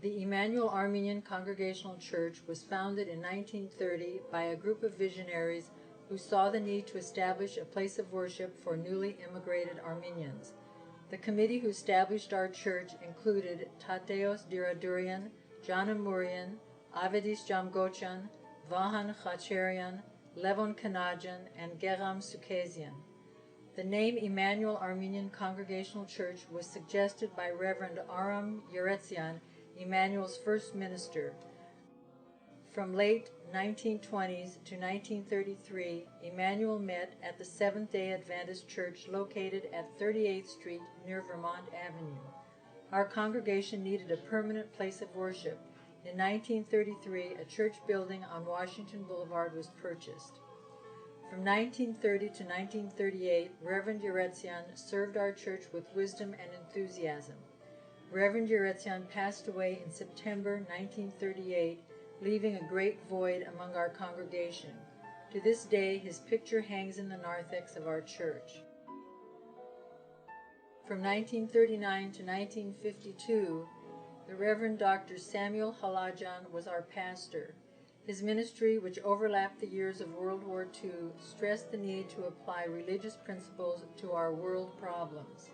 The Immanuel Armenian Congregational Church was founded in 1930 by a group of visionaries who saw the need to establish a place of worship for newly immigrated Armenians. The committee who established our church included Tateos Diradurian, John Amurian, Avedis Jamgochan, Vahan Khacherian, Levon Kanajan, and Geram Sukezian. The name Immanuel Armenian Congregational Church was suggested by Reverend Aram Yeretzian, Immanuel's first minister. From late 1920s to 1933, Immanuel met at the Seventh-day Adventist Church located at 38th Street near Vermont Avenue. Our congregation needed a permanent place of worship. In 1933, a church building on Washington Boulevard was purchased. From 1930 to 1938, Reverend Yeretzian served our church with wisdom and enthusiasm. Reverend Yeretzian passed away in September 1938, leaving a great void among our congregation. To this day, his picture hangs in the narthex of our church. From 1939 to 1952, the Reverend Dr. Samuel Halajan was our pastor. His ministry, which overlapped the years of World War II, stressed the need to apply religious principles to our world problems.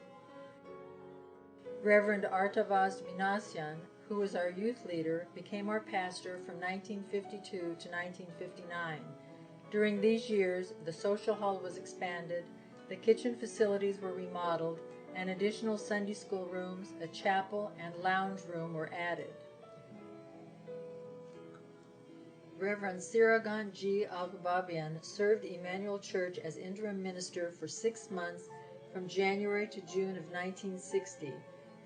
Reverend Artavaz Minasyan, who was our youth leader, became our pastor from 1952 to 1959. During these years, the social hall was expanded, the kitchen facilities were remodeled, and additional Sunday school rooms, a chapel, and lounge room were added. Reverend Siragan G. Albabian served Immanuel Church as interim minister for 6 months from January to June of 1960.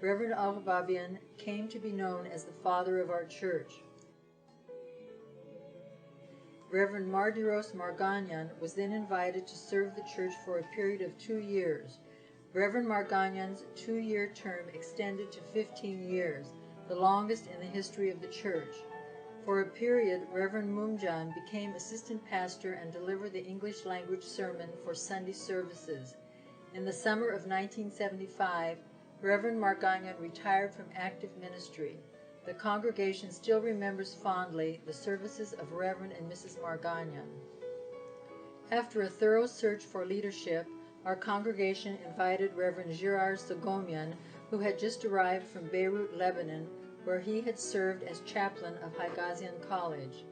Reverend Albabian came to be known as the father of our church. Reverend Mardiros Marganyan was then invited to serve the church for a period of 2 years. Reverend Marganyan's 2-year term extended to 15 years, the longest in the history of the church. For a period, Reverend Mumjan became assistant pastor and delivered the English language sermon for Sunday services. In the summer of 1975, Reverend Marganyan retired from active ministry. The congregation still remembers fondly the services of Reverend and Mrs. Marganyan. After a thorough search for leadership, our congregation invited Reverend Girard Sagomian, who had just arrived from Beirut, Lebanon, where he had served as chaplain of Haigazian College.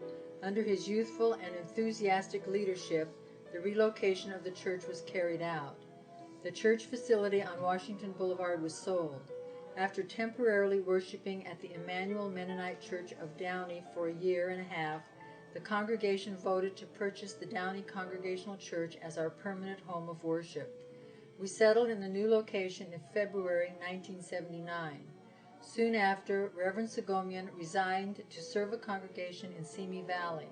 Under his youthful and enthusiastic leadership, the relocation of the church was carried out. The church facility on Washington Boulevard was sold. After temporarily worshiping at the Immanuel Mennonite Church of Downey for a year and a half, the congregation voted to purchase the Downey Congregational Church as our permanent home of worship. We settled in the new location in February 1979. Soon after, Reverend Sagomian resigned to serve a congregation in Simi Valley.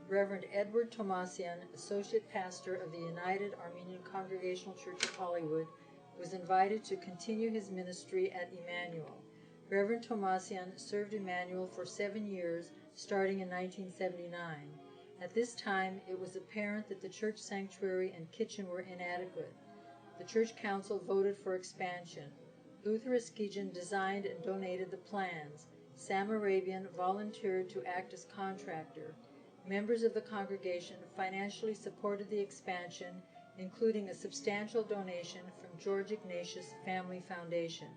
Reverend Edward Tomasian, associate pastor of the United Armenian Congregational Church of Hollywood, was invited to continue his ministry at Immanuel. Reverend Tomasian served Immanuel for 7 years, starting in 1979. At this time, it was apparent that the church sanctuary and kitchen were inadequate. The church council voted for expansion. Luther Eskijan designed and donated the plans. Sam Arabian volunteered to act as contractor. Members of the congregation financially supported the expansion, including a substantial donation from George Ignatius Family Foundation.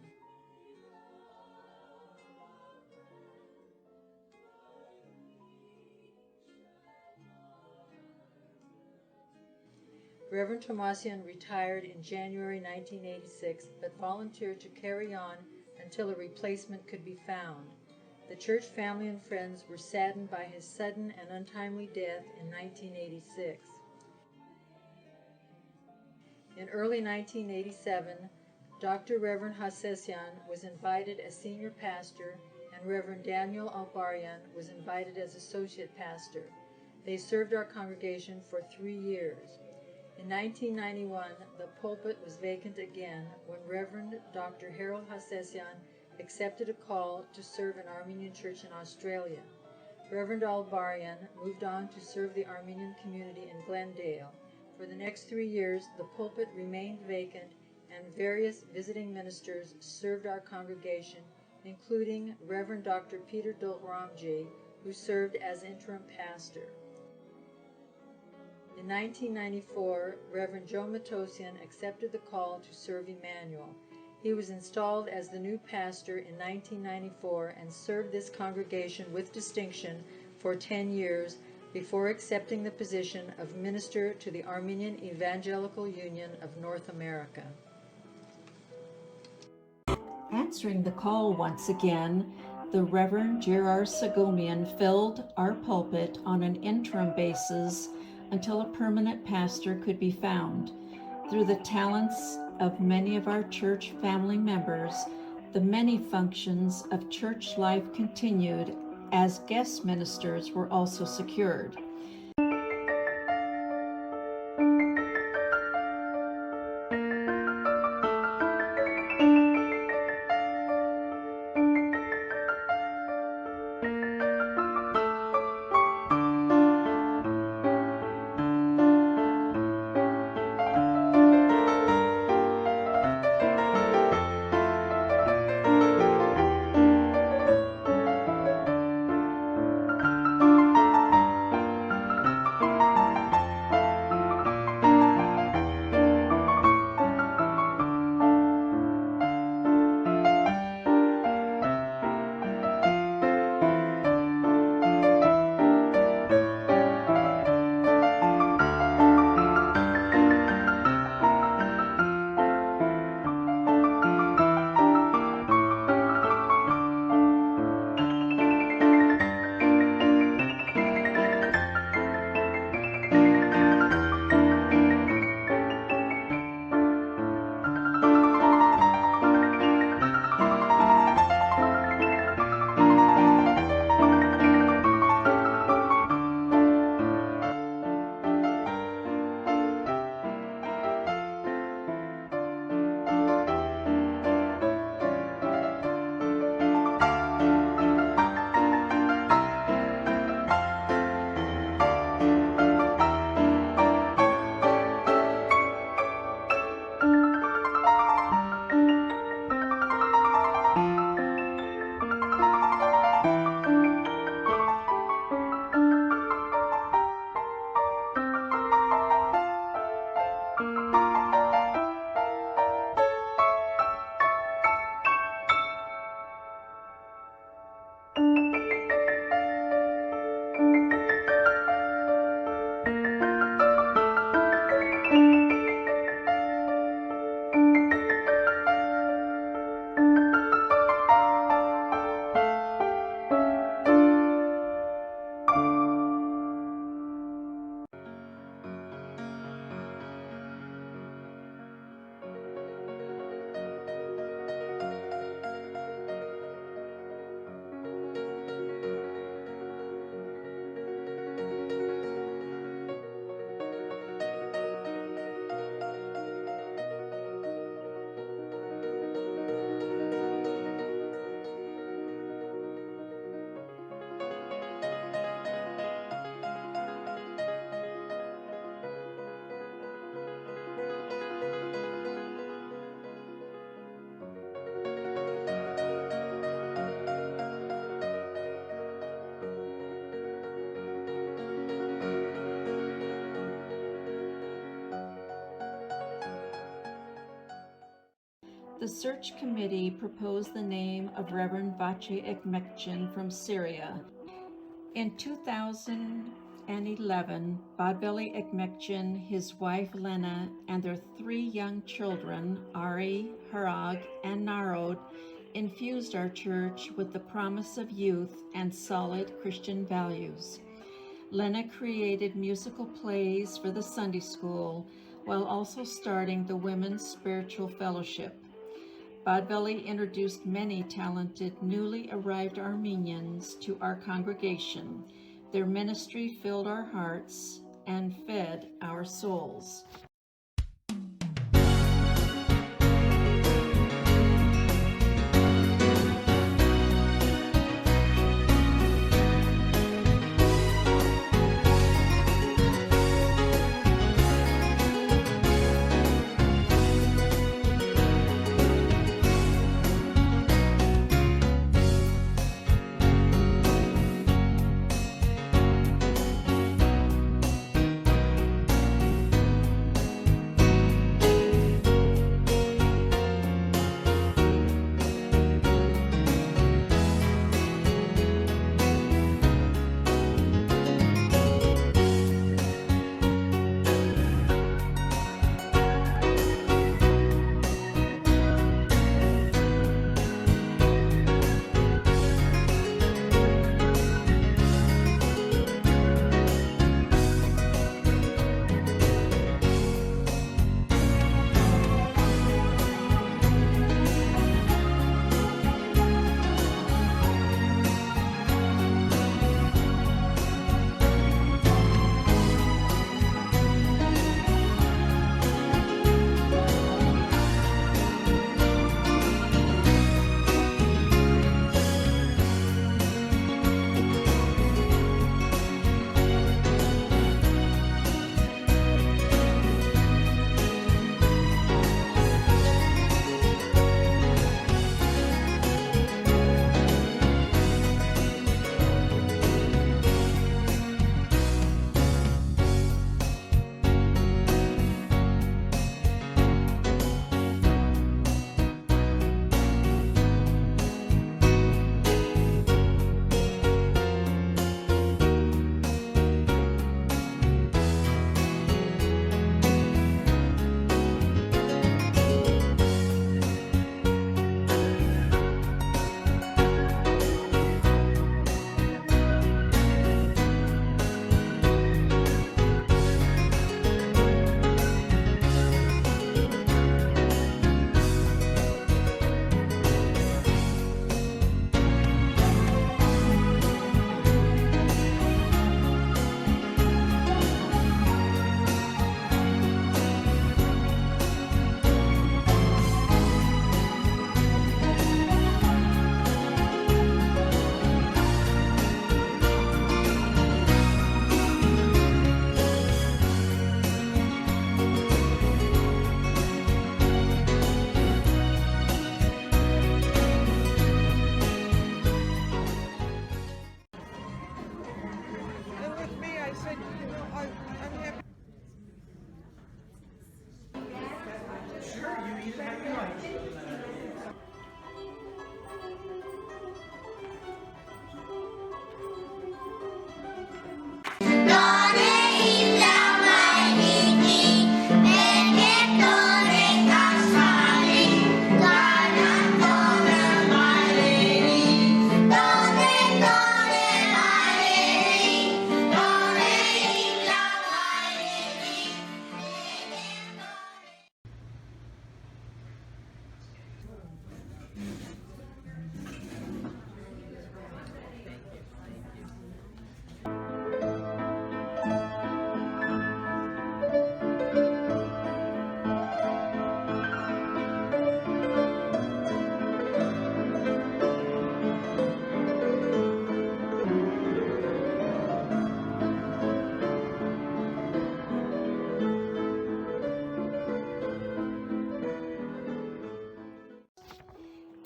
Reverend Tomasian retired in January 1986, but volunteered to carry on until a replacement could be found. The church family and friends were saddened by his sudden and untimely death in 1986. In early 1987, Dr. Reverend Hassesian was invited as senior pastor, and Reverend Daniel Albarian was invited as associate pastor. They served our congregation for 3 years. In 1991, the pulpit was vacant again when Reverend Dr. Harold Hassesian accepted a call to serve an Armenian church in Australia. Reverend Albarian moved on to serve the Armenian community in Glendale. For the next 3 years, the pulpit remained vacant, and various visiting ministers served our congregation, including Reverend Dr. Peter Dolramji, who served as interim pastor. In 1994, Reverend Joe Matosian accepted the call to serve Immanuel. He was installed as the new pastor in 1994 and served this congregation with distinction for 10 years before accepting the position of minister to the Armenian Evangelical Union of North America. Answering the call once again, the Reverend Gerard Sagomian filled our pulpit on an interim basis until a permanent pastor could be found. Through the talents of many of our church family members, the many functions of church life continued as guest ministers were also secured. The search committee proposed the name of Reverend Vache Ekmekcan from Syria. In 2011, Badbeli Ekmekcan, his wife Lena, and their 3 young children, Ari, Harag, and Narod, infused our church with the promise of youth and solid Christian values. Lena created musical plays for the Sunday school while also starting the Women's Spiritual Fellowship. Badbeli introduced many talented, newly arrived Armenians to our congregation. Their ministry filled our hearts and fed our souls.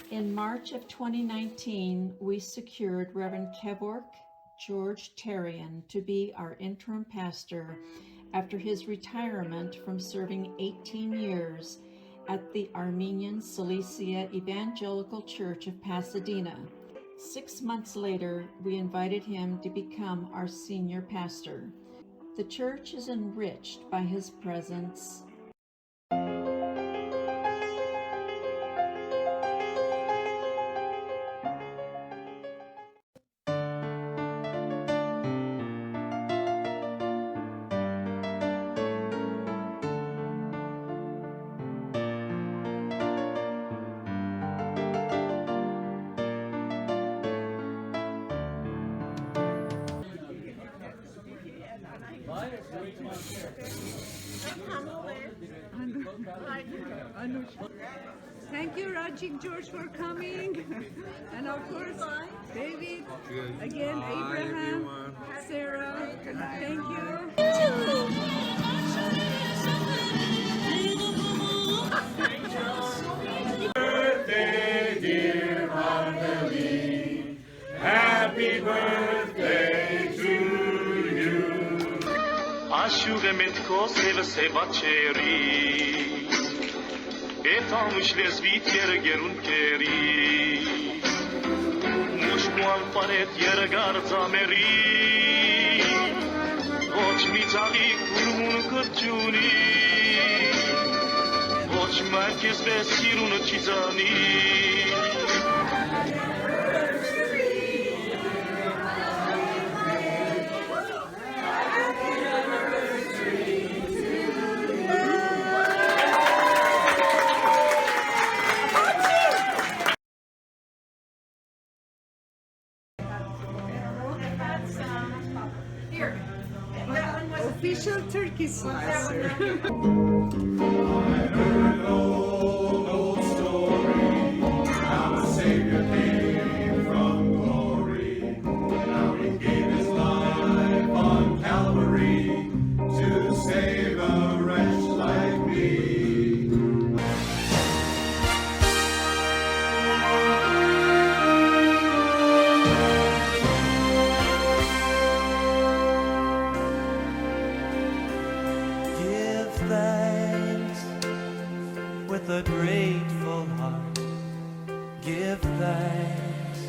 In March of 2019, we secured Reverend Kevork George Terrian to be our interim pastor after his retirement from serving 18 years at the Armenian Cilicia Evangelical Church of Pasadena. 6 months later, we invited him to become our senior pastor. The church is enriched by his presence. Thank you, Rajik George, for coming. And of course, David, again, Abraham, Sarah, thank you. Birthday, dear Marlene. Happy birthday to you. Ashuge metko se vacheri. Etamush lesvit gerun keri. Mushmual paret yergar zameri. Och mitagi kurmun kutjuni. Och merkez ve sirun chizani. Official Turkish sister. Old story, how a Savior came from glory. How he gave his life on Calvary to save a wretch like me. Give thanks with a grateful heart. Give thanks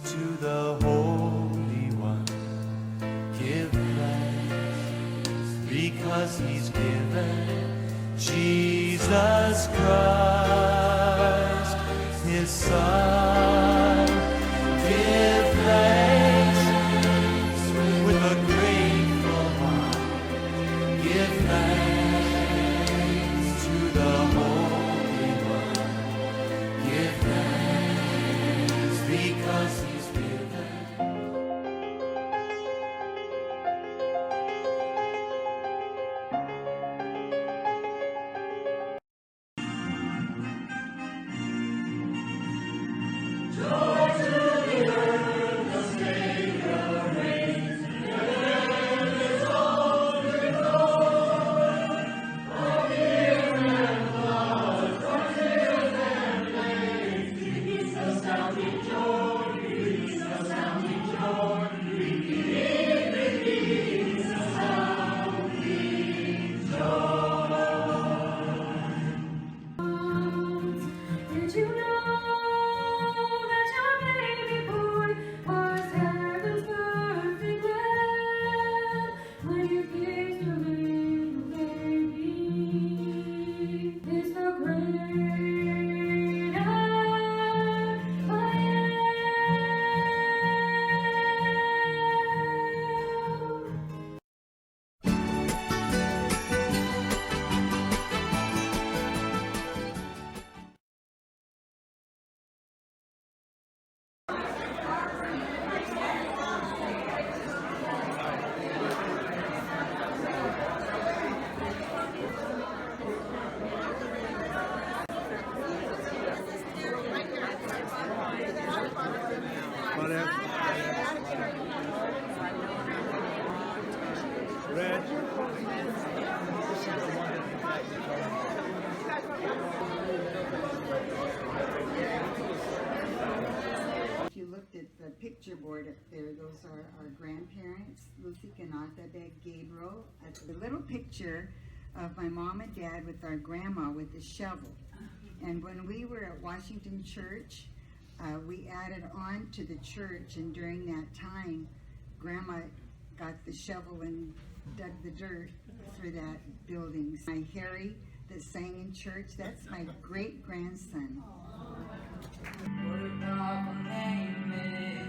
to the Holy One. Give thanks because He's given Jesus Christ, His Son. Give thanks with a grateful heart. Give thanks to the Holy One. Give thanks because He's given. the picture board up there, those are our grandparents, Lucy, Kanata, Gabriel. The little picture of my mom and dad with our grandma with the shovel. And when we were at Washington Church, we added on to the church, and during that time, Grandma got the shovel and dug the dirt for that building. My Harry that sang in church, that's my great-grandson. What a powerful name it is.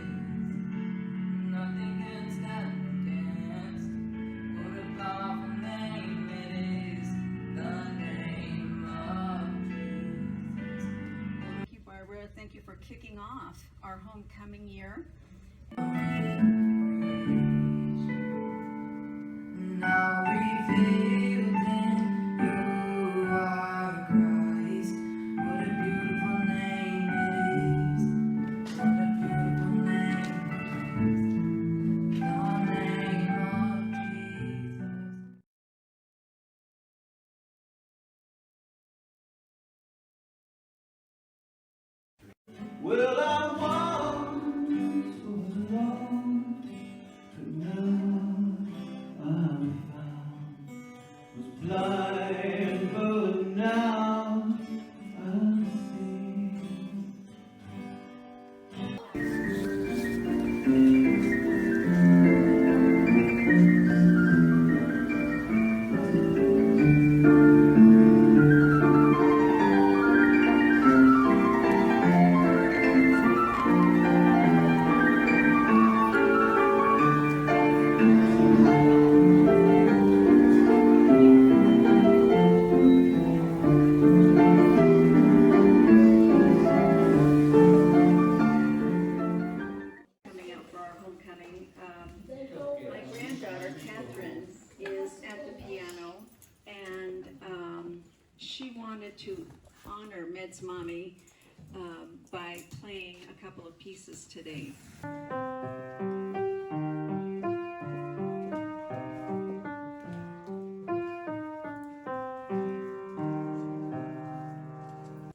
Nothing can stand against. What a powerful name it is. The name of Jesus. Thank you, Barbara. Thank you for kicking off our homecoming year. Now revealed in you are Christ. What a beautiful name it is. What a beautiful name it is. The name of Jesus. Well, I wandered so long, but now I'm found. Was blind, but now I see. Coming out for our homecoming. My granddaughter, Catherine, is at the piano, and she wanted to honor Med's mommy by playing a couple of pieces today.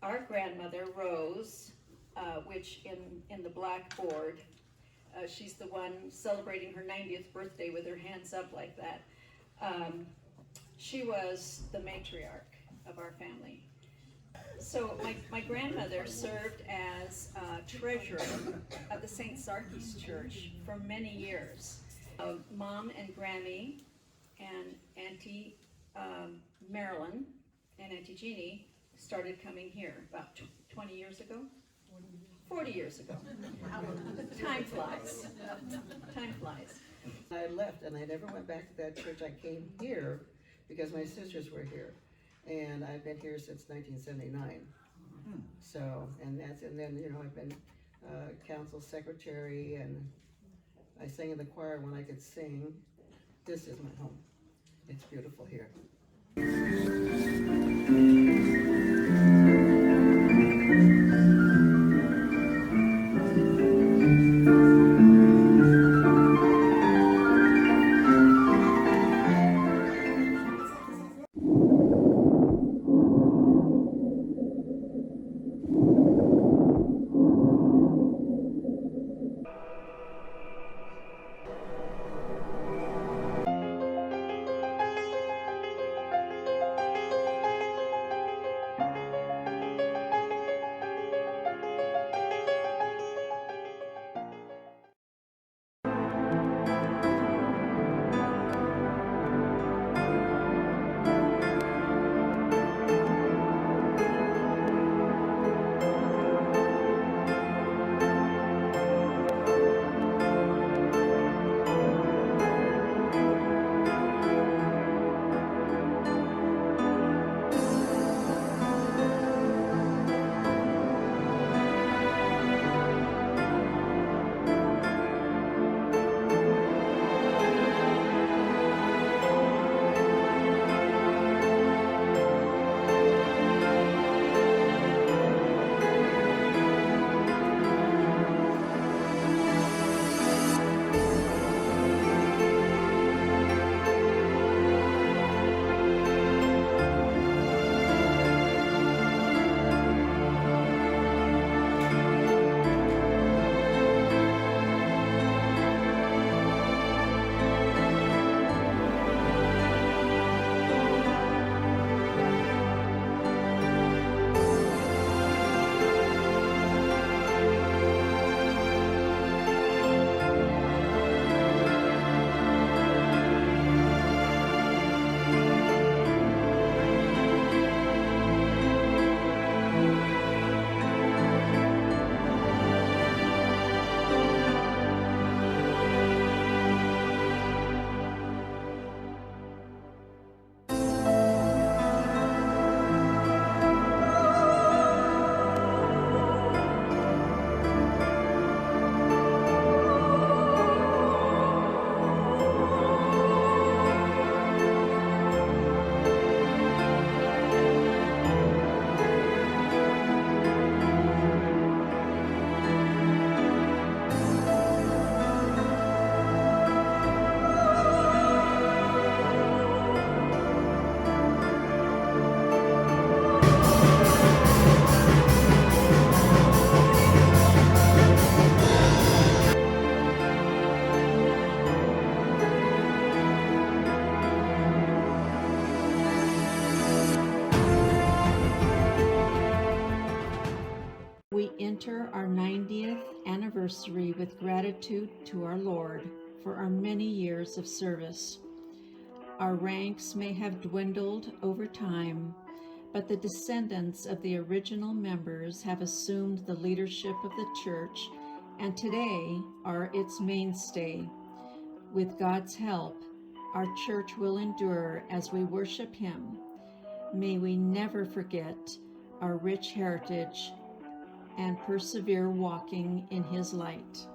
Our grandmother, Rose, which in the blackboard, she's the one celebrating her 90th birthday with her hands up like that. She was the matriarch of our family. So my grandmother served as treasurer of the St. Sarkis Church for many years. Mom and Grammy and Auntie Marilyn and Auntie Jeannie started coming here about 20 years ago. 40 years ago. Time flies. Time flies. I left and I never went back to that church. I came here because my sisters were here. And I've been here since 1979. So, and then, you know, I've been council secretary, and I sang in the choir when I could sing. This is my home. It's beautiful here. We enter our 90th anniversary with gratitude to our Lord for our many years of service. Our ranks may have dwindled over time, but the descendants of the original members have assumed the leadership of the church and today are its mainstay. With God's help, our church will endure as we worship Him. May we never forget our rich heritage and persevere walking in His light.